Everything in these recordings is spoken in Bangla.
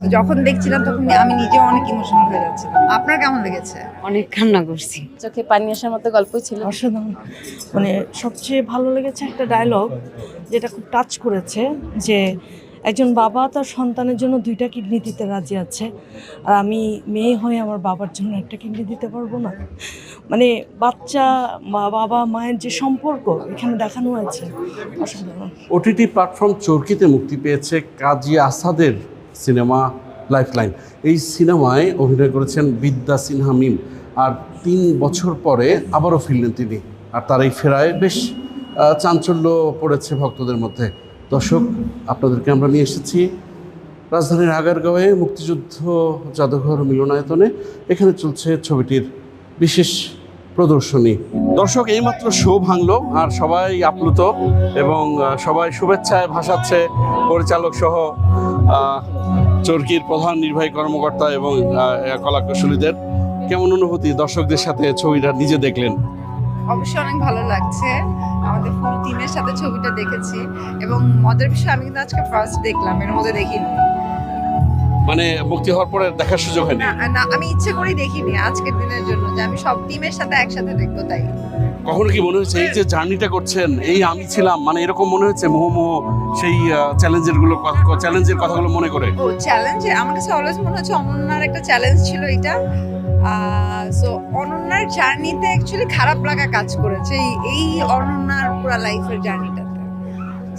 যখন দেখছিলাম তখন আমি নিজেও অনেক ইমোশনাল হয়ে যাচ্ছিলাম। আপনার কেমন লেগেছে? অনেক কান্না করছি, চোখে পানি আসার মতো গল্পই ছিল। অসাধারণ। মানে সবচেয়ে ভালো লেগেছে একটা ডায়লগ যেটা খুব টাচ করেছে, যে একজন বাবা তার সন্তানের জন্য 2টা কিডনি দিতে রাজি আছে, আর আমি মেয়ে হয়ে আমার বাবার জন্য একটা কিডনি দিতে পারবো না। মানে বাচ্চা বাবা মায়ের যে সম্পর্ক এখানে দেখানো হয়েছে, অসাধারণ। ওটিটি প্ল্যাটফর্ম চরকিতে মুক্তি পেয়েছে কাজী আসাদের সিনেমা লাইফলাইন। এই সিনেমায় অভিনয় করেছেন বিদ্যা সিনহা মিম, আর 3 বছর পরে আবারও ফিরলেন তিনি। আর তার এই ফেরায় বেশ চাঞ্চল্য পড়েছে ভক্তদের মধ্যে। দর্শক, আপনাদেরকে আমরা নিয়ে এসেছি রাজধানীর আগারগাঁওয়ে মুক্তিযুদ্ধ জাদুঘর মিলনায়তনে। এখানে চলছে ছবিটির বিশেষ প্রদর্শনী। দর্শক, এইমাত্র শো ভাঙলো আর সবাই আপ্লুত এবং সবাই শুভেচ্ছায় ভাসাচ্ছে পরিচালক সহ চরকির প্রধান নির্বাহী কর্মকর্তা এবং কলাকুশলীদের। কেমন অনুভূতি দর্শকদের সাথে ছবিটা নিজে দেখলেন? অবশ্যই অনেক ভালো লাগছে। আমাদের ফুল টিমের সাথে ছবিটা দেখেছি এবং মজার বিষয়, আমি কিন্তু আজকে ফার্স্ট দেখলাম, এর মধ্যে দেখিনি। মানে মুক্তি হওয়ার পরে দেখার সুযোগ হয়নি? না, আমি ইচ্ছে করেই দেখিনি আজকের দিনের জন্য, যে আমি সব টিমের সাথে একসাথে দেখবো। তাই কখনো কি মনে হচ্ছে এই যে জার্নিটা করছেন, এই আমি ছিলাম, মানে এরকম মনে হচ্ছে মুহুর্মুহু সেই চ্যালেঞ্জের কথাগুলো মনে করে? ও চ্যালেঞ্জ, আমার কাছে অলওয়েজ মনে হচ্ছে অনন্যার একটা চ্যালেঞ্জ ছিল এটা। সো অনন্যার জার্নিতে অ্যাকচুয়ালি খারাপ লাগা কাজ করেছে, এই অনন্যার পুরো লাইফের জার্নিটাতে।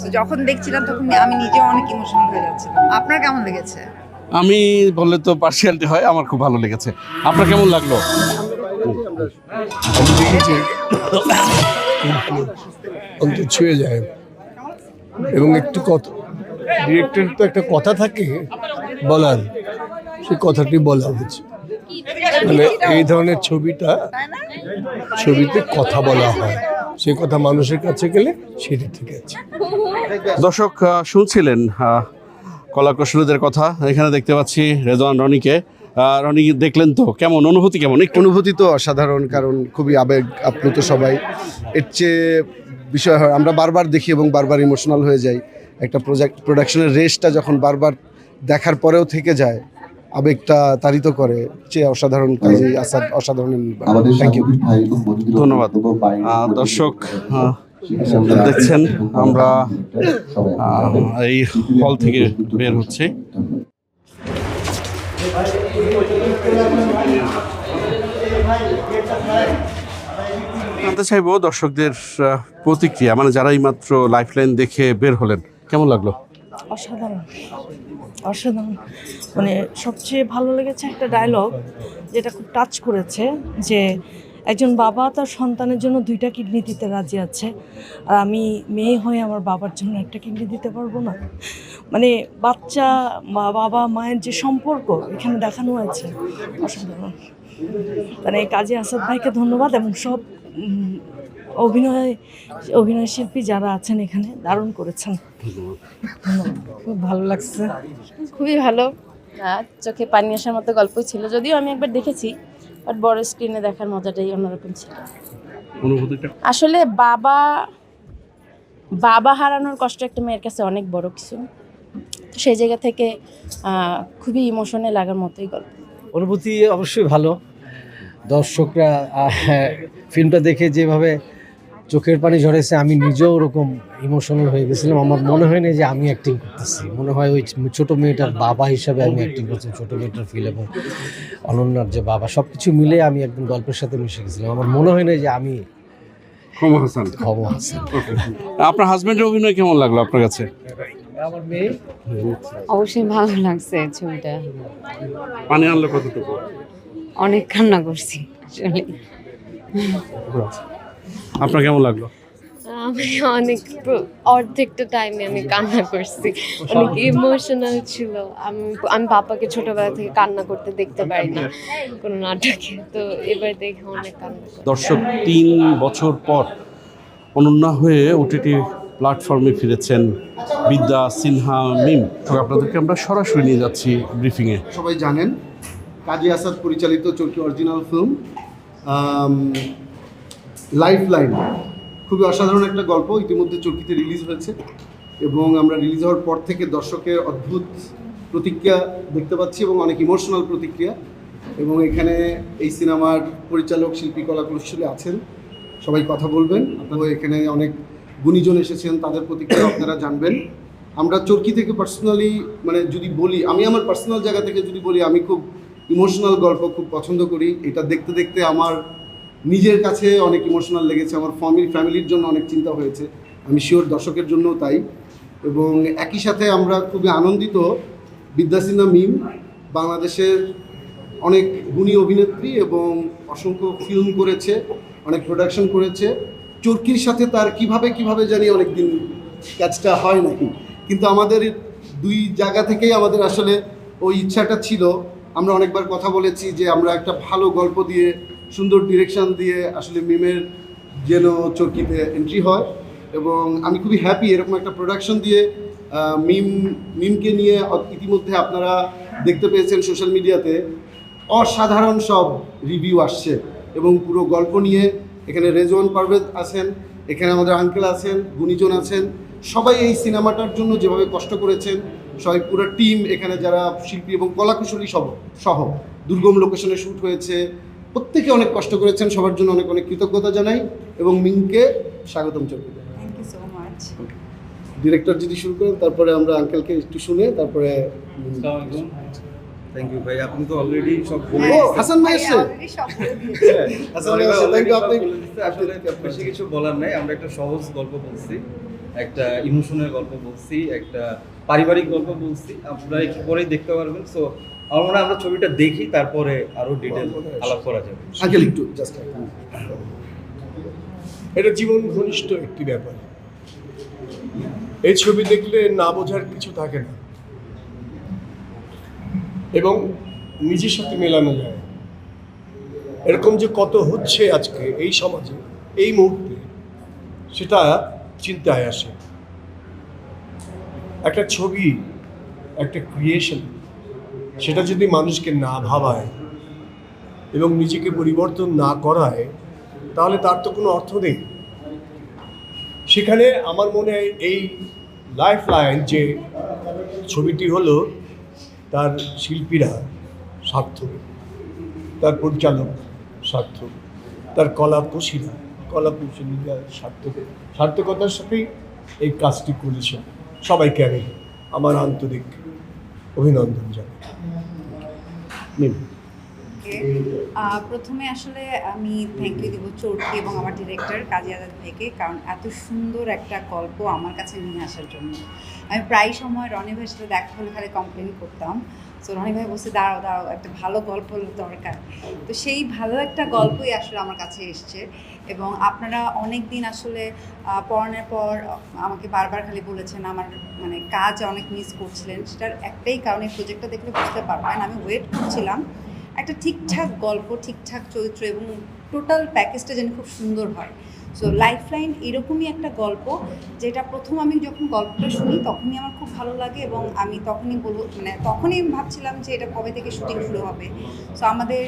সো যখন দেখছিলাম তখন আমি নিজেও অনেক ইমোশনাল হয়ে যাচ্ছিলাম। আপনার কেমন লেগেছে? আমি বললে তো পার্সিয়ালিটি হয়, আমার খুব ভালো লেগেছে। আপনার কেমন লাগলো? আমি দেখেছি অন্তর ছুঁয়ে যায়, এবং একটু কথা, ডিরেক্টর তো একটা কথা থাকে বলার, সেই কথাটি বলা হয়েছে। মানে এই ধরনের ছবিতে কথা বলা হয়, সেই কথা মানুষের কাছে গেলে সেটা ঠিক আছে। দর্শক, শুনছিলেন কলাকুশলীদের কথা। এখানে দেখতে পাচ্ছি রেজওয়ান রনিকে। রনি, দেখলেন তো, কেমন অনুভূতি? কেমন অনুভূতি তো অসাধারণ, কারণ খুবই আবেগ আপ্লুত সবাই। এর চেয়ে বিষয় হয় আমরা বারবার দেখি এবং বারবার ইমোশনাল হয়ে যাই। একটা প্রোডাকশনের রেসটা যখন বারবার দেখার পরেও থেকে যায়, আবেগটা তাড়িত করে, চেয়ে অসাধারণ কাজে আসাদ, অসাধারণ। থ্যাংক ইউ, ধন্যবাদ। দর্শক, দেখছেন আমরা এই হল থেকে বের হচ্ছে। জানতে চাইবো দর্শকদের প্রতিক্রিয়া, মানে যারা এইমাত্র লাইফলাইন দেখে বের হলেন, কেমন লাগলো? অসাধারণ, অসাধারণ। মানে সবচেয়ে ভালো লেগেছে একটা ডায়লগ যেটা খুব টাচ করেছে, যে একজন বাবা তার সন্তানের জন্য 2টা কিডনি দিতে রাজি আছে, আর আমি মেয়ে হয়ে আমার বাবার জন্য একটা কিডনি দিতে পারবো না। মানে বাচ্চা বাবা মায়ের যে সম্পর্ক এখানে দেখানো হয়েছে, অসাধারণ। মানে কাজী আসাদ ভাইকে ধন্যবাদ, এবং সব অভিনয় শিল্পী যারা আছেন এখানে দারুণ করেছেন। খুব ভালো লাগছে, খুবই ভালো। চোখে পানি আসার মতো গল্পই ছিল, যদিও আমি একবার দেখেছি, বাট বড় স্ক্রিনে দেখার মজাটাই অন্যরকম ছিল। আসলে বাবা হারানোর কষ্ট একটা মেয়ের কাছে অনেক বড় কিছু, তো সেই জায়গা থেকে খুবই ইমোশনে লাগার মতোই গল্প। অনুভূতি অবশ্যই ভালো। দর্শকরা ফিল্মটা দেখে যেভাবে চোখের পানি ঝরেছে, আমি নিজেও ওরকম ইমোশনাল হয়ে গেছিলাম। আমার মনে হয় না যে আমি অ্যাক্টিং করতেছি, মনে হয় ওই ছোটো মেয়েটার বাবা হিসাবে আমি অ্যাক্টিং করছি। ছোটো মেয়েটার ফিল এবং অনন্যার যে বাবা, সব কিছু মিলে আমি একদম গল্পের সাথে মিশে গেছিলাম। আমার মনে হয় না যে আমি ক্ষমা হাসান। আপনার হাজবেন্ডের অভিনয় কেমন লাগলো আপনার কাছে? আমার মেয়ে অবশ্যই ভালো লাগছে ছবিটা, পানি আনলো কতটুকু? অনেক কান্না করছি আসলে। আপনার কেমন লাগলো? আমি অনেক অর্ধেকটা টাইমে আমি কান্না করছি, অনেক ইমোশনাল ছিল। আমি পাপাকে ছোটবেলা থেকে কান্না করতে দেখতে পারি না কোনো নাটকে, তো এবার দেখে অনেক কান্না। দর্শক, 3 বছর পর অনন্যা হয়ে ওটিটি প্ল্যাটফর্মে ফিরেছেন বিদ্যা সিনহা মিম। তো আপনাদেরকে আমরা সরাসরি নিয়ে যাচ্ছি ব্রিফিংয়ে। সবাই জানেন কাজী আসাদ পরিচালিত চরকি অরিজিনাল ফিল্ম লাইফলাইন খুবই অসাধারণ একটা গল্প, ইতিমধ্যে চরকিতে রিলিজ হয়েছে, এবং আমরা রিলিজ হওয়ার পর থেকে দর্শকের অদ্ভুত প্রতিক্রিয়া দেখতে পাচ্ছি এবং অনেক ইমোশনাল প্রতিক্রিয়া। এবং এখানে এই সিনেমার পরিচালক, শিল্পী, কলাকুশলী আছেন, সবাই কথা বলবেন। আপনারা এখানে অনেক গুণীজন এসেছেন, তাদের প্রতিক্রিয়া আপনারা জানবেন। আমরা চরকি থেকে পার্সোনালি মানে যদি বলি, আমি আমার পার্সোনাল জায়গা থেকে যদি বলি, আমি খুব ইমোশনাল গল্প খুব পছন্দ করি। এটা দেখতে দেখতে আমার নিজের কাছে অনেক ইমোশনাল লেগেছে, আমার ফ্যামিলির জন্য অনেক চিন্তা হয়েছে, আমি শিওর দর্শকের জন্যও তাই। এবং একই সাথে আমরা খুবই আনন্দিত, বিদ্যা সিনহা মিম বাংলাদেশের অনেক গুণী অভিনেত্রী এবং অসংখ্য ফিল্ম করেছে, অনেক প্রোডাকশন করেছে। চরকির সাথে তার কিভাবে জানি অনেক দিন ক্যাচটা হয় নাকি, কিন্তু আমাদের দুই জায়গা থেকেই আমাদের আসলে ওই ইচ্ছাটা ছিল। আমরা অনেকবার কথা বলেছি যে আমরা একটা ভালো গল্প দিয়ে, সুন্দর ডিরেকশন দিয়ে আসলে মিমের যেন চরকিতে এন্ট্রি হয়। এবং আমি খুবই হ্যাপি এরকম একটা প্রোডাকশন দিয়ে মিমকে নিয়ে ইতিমধ্যে আপনারা দেখতে পেয়েছেন সোশ্যাল মিডিয়াতে অসাধারণ সব রিভিউ আসছে। এবং পুরো গল্প নিয়ে এখানে রেজওয়ান পারভেজ আছেন, এখানে আমাদের আঙ্কেল আছেন, গুণীজন আছেন, সবাই এই সিনেমাটার জন্য যেভাবে কষ্ট করেছেন, সবাই পুরো টিম, এখানে যারা শিল্পী এবং কলাকুশলী সহ দুর্গম লোকেশনে শ্যুট হয়েছে, প্রত্যেকে অনেক কষ্ট করেছেন। সবার জন্য অনেক অনেক কৃতজ্ঞতা জানাই এবং মিমকে স্বাগতম চরকিতে। Thank you so much. Director যদি শুরু করেন, তারপরে আমরা আঙ্কেলকে একটু শুনে তারপরে। থ্যাংক ইউ ভাই, আপনি তো অলরেডি সব বলে ও হাসান ভাই এসছে। অলরেডি সব বলে দিয়েছি। হাসান ভাই এসছে, থ্যাংক ইউ। আপনি আসলে বেশি কিছু বলার নাই, আমরা একটা সহজ গল্প বলছি, একটা ইমোশনাল গল্প বলছি, একটা পারিবারিক গল্প বলছি, আপনারা একটু পরেই দেখতে পারবেন। সো আমার মনে হয় আমরা ছবিটা দেখি, তারপরে আরো ডিটেল আলাপ করা যাবে। আঙ্কেল একটু জাস্ট এটা জীবন ঘনিষ্ঠ একটি ব্যাপার। এই ছবি দেখলে না বোঝার কিছু থাকে না এবং নিজের সাথে মেলানো যায়। এরকম যে কত হচ্ছে আজকে এই সমাজে, এই মুহূর্তে, সেটা চিন্তায় আসে। একটা ছবি, একটা ক্রিয়েশন, সেটা যদি মানুষকে না ভাবায় এবং নিজেকে পরিবর্তন না করায়, তাহলে তার তো কোনো অর্থ নেই। সেখানে আমার মনে হয় এই লাইফ লাইন যে ছবিটি হলো, তার শিল্পীরা সার্থক, তার পরিচালক সার্থক, তার কলাকুশলীরা সার্থকতার সাথেই এই কাজটি করেছেন। সবাইকে আমি আমার আন্তরিক অভিনন্দন জানাই। প্রথমে আসলে আমি থ্যাংক ইউ দিব চরকি এবং আমার ডিরেক্টর কাজী আজাদ ভাইকে, কারণ এত সুন্দর একটা গল্প আমার কাছে নিয়ে আসার জন্য। আমি প্রায় সময় রনি ভাইয়ের সাথে দেখা হলে খালি কমপ্লেন করতাম। সো রনি ভাই বলছে দাঁড়াও একটা ভালো গল্প দরকার। তো সেই ভালো একটা গল্পই আসলে আমার কাছে এসছে। এবং আপনারা অনেক দিন আসলে পড়ানোর পর আমাকে বারবার খালি বলেছেন আমার মানে কাজ অনেক মিস করছিলেন। সেটার একটাই কারণে প্রজেক্টটা দেখলে বুঝতে পারবেন, আমি ওয়েট করছিলাম একটা ঠিকঠাক গল্প, ঠিকঠাক চরিত্র এবং টোটাল প্যাকেজটা যেন খুব সুন্দর হয়। সো লাইফলাইন এরকমই একটা গল্প, যেটা প্রথম আমি যখন গল্পটা শুনি তখনই আমার খুব ভালো লাগে এবং আমি তখনই ভাবছিলাম যে এটা কবে থেকে শুটিং শুরু হবে। সো আমাদের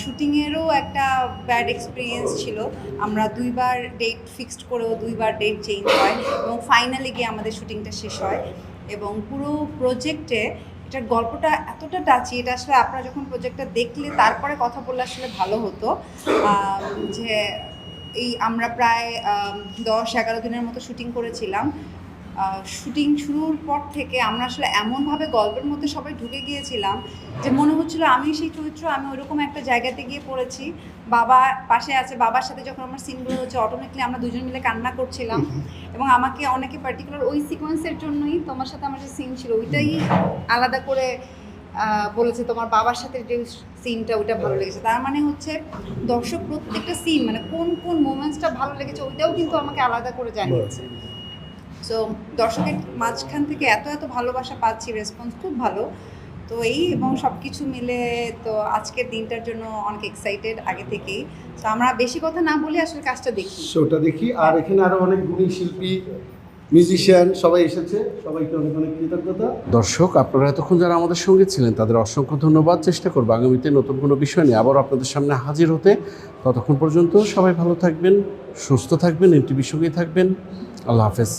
শুটিংয়েরও একটা ব্যাড এক্সপিরিয়েন্স ছিল। আমরা 2বার ডেট ফিক্সড করেও 2বার ডেট চেঞ্জ হয় এবং ফাইনালি গিয়ে আমাদের শুটিংটা শেষ হয়। এবং পুরো প্রজেক্টে এটার গল্পটা এতটা টাচি, এটা আসলে আপনারা যখন প্রজেক্টটা দেখলে তারপরে কথা বললে আসলে ভালো হতো। যে আমরা প্রায় 10-11 দিনের মতো শুটিং করেছিলাম। শুটিং শুরুর পর থেকে আমরা আসলে এমনভাবে গল্পের মধ্যে সবাই ঢুকে গিয়েছিলাম যে মনে হচ্ছিলো আমি সেই চরিত্র, আমি ওইরকম একটা জায়গাতে গিয়ে পড়েছি। বাবা পাশে আছে, বাবার সাথে যখন আমার সিনগুলো হচ্ছে অটোমেটিকলি আমরা দুজন মিলে কান্না করছিলাম। এবং আমাকে অনেকে পার্টিকুলার ওই সিকোয়েন্সের জন্যই তোমার সাথে আমার যে সিন ছিল ওইটাই আলাদা করে বলেছে তোমার বাবার সাথে যে সিনটা ওইটা ভালো লেগেছে। তার মানে হচ্ছে দর্শক প্রত্যেকটা সিন মানে কোন মোমেন্টসটা ভালো লেগেছে ওইটাও কিন্তু আমাকে আলাদা করে জানিয়েছে। সো দর্শকের মাঝখান থেকে এত ভালোবাসা পাচ্ছি, রেসপন্স খুব ভালো। তো এবং সব কিছু মিলে তো আজকের দিনটার জন্য অনেক এক্সাইটেড আগে থেকেই। তো আমরা বেশি কথা না বলে আসলে কাজটা দেখি। আর এখানে আরো অনেক গুণী শিল্পী, মিউজিশিয়ান সবাই এসেছে, সবাইকে অনেক অনেক কৃতজ্ঞতা। দর্শক, আপনারা এতক্ষণ যারা আমাদের সঙ্গে ছিলেন তাদের অসংখ্য ধন্যবাদ। চেষ্টা করবো আগামীতে নতুন কোনো বিষয় নিয়ে আবার আপনাদের সামনে হাজির হতে। ততক্ষণ পর্যন্ত সবাই ভালো থাকবেন, সুস্থ থাকবেন, এনটিভির সঙ্গেই থাকবেন। আল্লাহ হাফেজ।